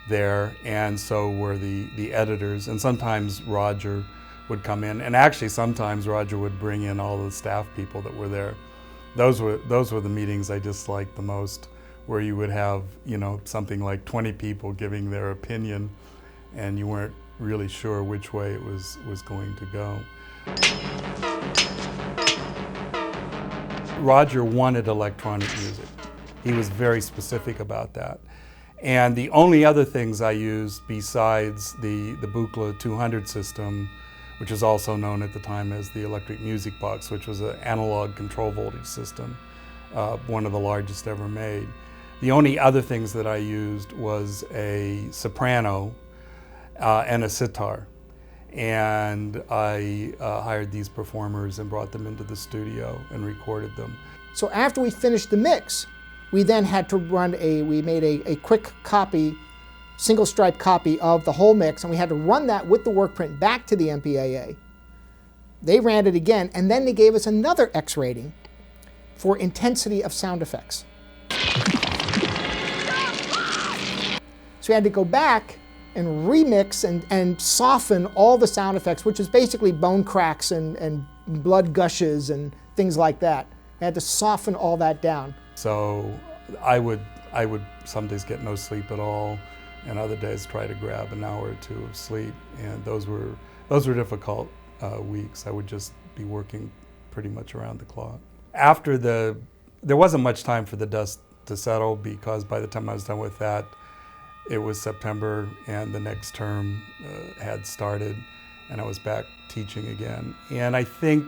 there, and so were the editors, and sometimes Roger would come in, and actually sometimes Roger would bring in all the staff people that were there. Those were the meetings I disliked the most, where you would have, you know, something like 20 people giving their opinion, and you weren't really sure which way it was going to go. Roger wanted electronic music. He was very specific about that. And the only other things I used besides the Buchla 200 system, which is also known at the time as the electric music box, which was an analog control voltage system, one of the largest ever made. The only other things that I used was a soprano and a sitar. And I hired these performers and brought them into the studio and recorded them. So after we finished the mix, we then had to run we made a quick copy, single stripe copy of the whole mix, and we had to run that with the work print back to the MPAA. They ran it again, and then they gave us another X rating for intensity of sound effects. So we had to go back and remix and soften all the sound effects, which is basically bone cracks and blood gushes and things like that. I had to soften all that down. So I would some days get no sleep at all, and other days try to grab an hour or two of sleep, and those were difficult weeks. I would just be working pretty much around the clock. After there wasn't much time for the dust to settle, because by the time I was done with that, it was September, and the next term had started, and I was back teaching again. And I think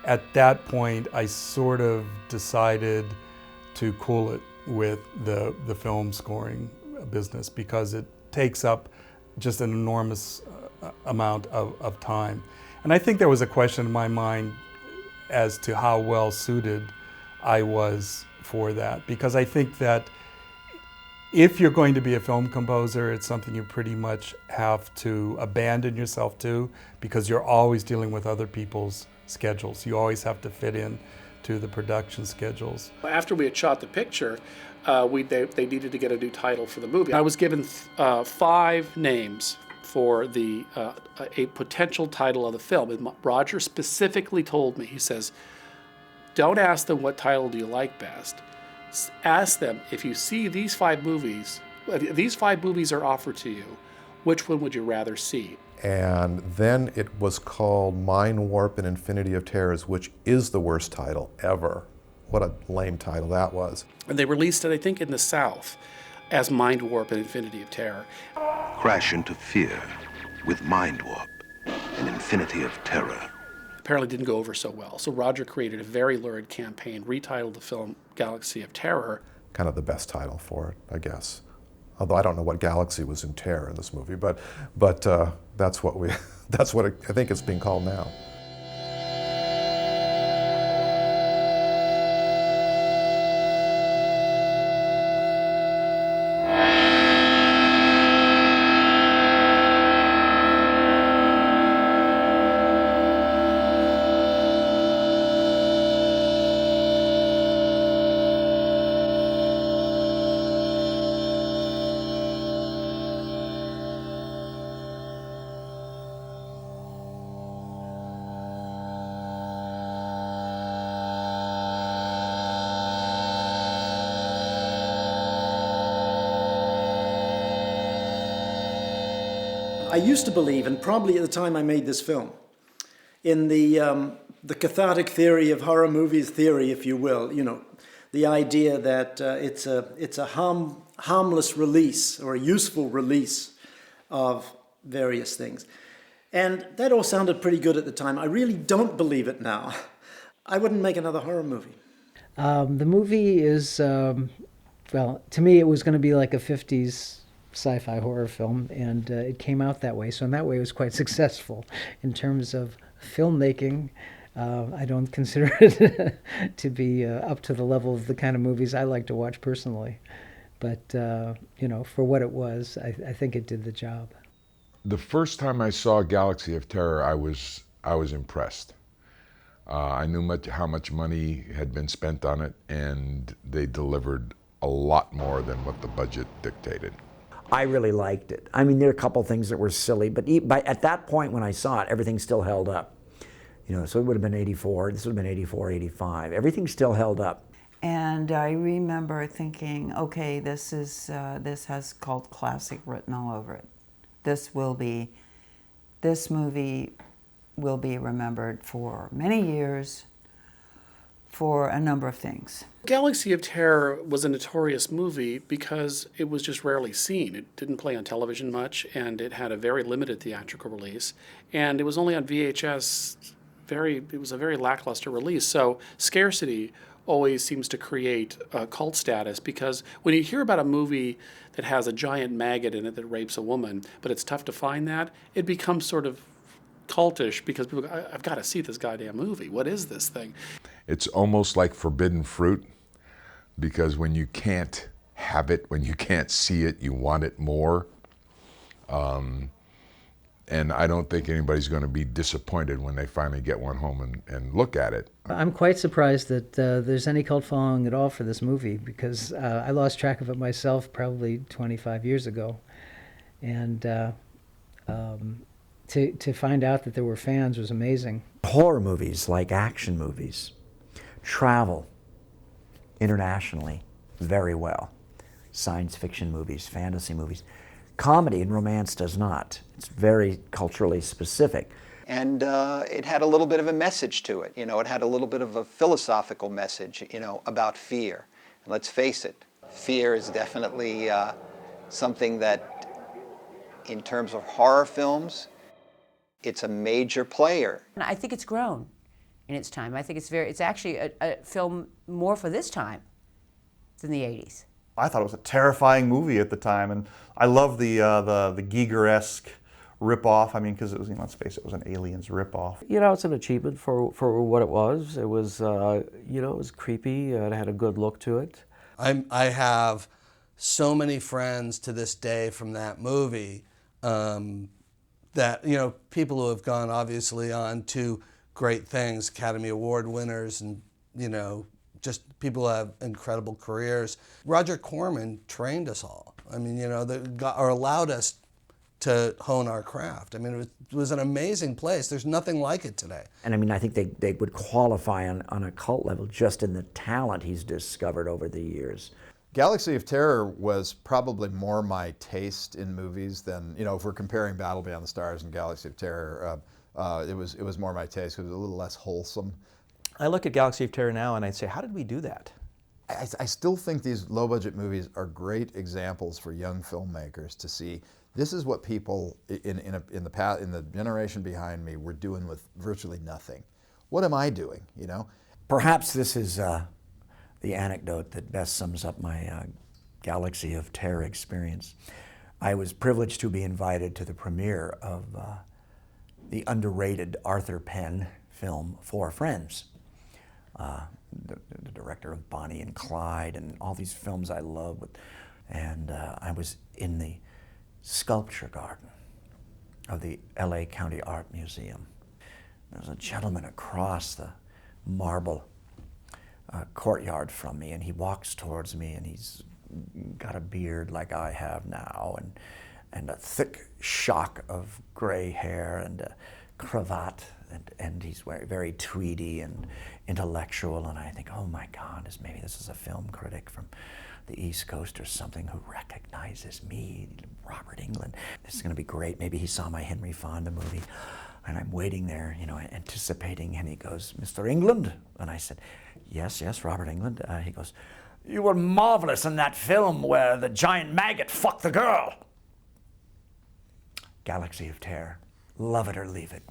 at that point, I sort of decided to cool it with the film scoring business, because it takes up just an enormous amount of time. And I think there was a question in my mind as to how well suited I was for that, because I think that if you're going to be a film composer, it's something you pretty much have to abandon yourself to, because you're always dealing with other people's schedules. You always have to fit in to the production schedules. After we had shot the picture, they needed to get a new title for the movie. I was given 5 names for a potential title of the film, and Roger specifically told me, he says, don't ask them what title do you like best. Ask them, if you see these 5 movies are offered to you, which one would you rather see? And then it was called Mind Warp and Infinity of Terrors, which is the worst title ever. What a lame title that was. And they released it, I think, in the South as Mind Warp and Infinity of Terror. Crash into fear with Mind Warp and Infinity of Terror. Apparently didn't go over so well. So Roger created a very lurid campaign, retitled the film Galaxy of Terror. Kind of the best title for it, I guess. Although I don't know what galaxy was in terror in this movie, but that's what I think it's being called now. I used to believe, and probably at the time I made this film, in the cathartic theory of horror movies theory, if you will. You know, the idea that it's a harmless release or a useful release of various things. And that all sounded pretty good at the time. I really don't believe it now. I wouldn't make another horror movie. The movie is, well, to me it was going to be like a 50s sci-fi horror film, and it came out that way. So in that way it was quite successful. In terms of filmmaking, I don't consider it to be up to the level of the kind of movies I like to watch personally. But, you know, for what it was, I think it did the job. The first time I saw Galaxy of Terror, I was impressed. I knew how much money had been spent on it, and they delivered a lot more than what the budget dictated. I really liked it. I mean, there are a couple things that were silly, but at that point when I saw it, everything still held up. You know, so it would have been 84, this would have been 84, 85. Everything still held up. And I remember thinking, okay, this has cult classic written all over it. This movie will be remembered for many years for a number of things. Galaxy of Terror was a notorious movie because it was just rarely seen. It didn't play on television much, and it had a very limited theatrical release, and it was only on VHS. It was a very lackluster release. So scarcity always seems to create a cult status, because when you hear about a movie that has a giant maggot in it that rapes a woman, but it's tough to find that, it becomes sort of cultish because people go, I've got to see this goddamn movie. What is this thing? It's almost like forbidden fruit, because when you can't have it, when you can't see it, you want it more. And I don't think anybody's going to be disappointed when they finally get one home and look at it. I'm quite surprised that there's any cult following at all for this movie, because I lost track of it myself probably 25 years ago. And to find out that there were fans was amazing. Horror movies, like action movies, travel internationally very well. Science fiction movies, fantasy movies. Comedy and romance does not. It's very culturally specific. And it had a little bit of a message to it. You know, it had a little bit of a philosophical message, you know, about fear. And let's face it, fear is definitely something that, in terms of horror films, it's a major player. I think it's grown in its time. I think it's actually a film more for this time than the 80s. I thought it was a terrifying movie at the time, and I love the Giger-esque rip-off. I mean, because it was, you know, let's face it, it was an Aliens rip-off. You know, it's an achievement for what it was. It was, you know, it was creepy. It had a good look to it. I have so many friends to this day from that movie that, you know, people who have gone obviously on to great things, Academy Award winners, and, you know, just people who have incredible careers. Roger Corman trained us all. I mean, you know, or allowed us to hone our craft. I mean, it was an amazing place. There's nothing like it today. And I mean, I think they would qualify on a cult level just in the talent he's discovered over the years. Galaxy of Terror was probably more my taste in movies than, you know, if we're comparing Battle Beyond the Stars and Galaxy of Terror, it was more my taste. It was a little less wholesome. I look at Galaxy of Terror now and I'd say, how did we do that? I still think these low-budget movies are great examples for young filmmakers to see. This is what people in the generation behind me were doing with virtually nothing. What am I doing, you know? Perhaps this is the anecdote that best sums up my Galaxy of Terror experience. I was privileged to be invited to the premiere of the underrated Arthur Penn film, Four Friends. The director of Bonnie and Clyde and all these films I love. And I was in the sculpture garden of the LA County Art Museum. There was a gentleman across the marble courtyard from me, and he walks towards me, and he's got a beard like I have now, and a thick shock of gray hair and a cravat, and he's very tweedy and intellectual, and I think, oh my God, maybe this is a film critic from the East Coast or something who recognizes me, Robert Englund. This is going to be great. Maybe he saw my Henry Fonda movie. And I'm waiting there, you know, anticipating, and he goes, Mr. Englund? And I said, yes, Robert Englund. He goes, you were marvelous in that film where the giant maggot fucked the girl. Galaxy of Terror. Love it or leave it.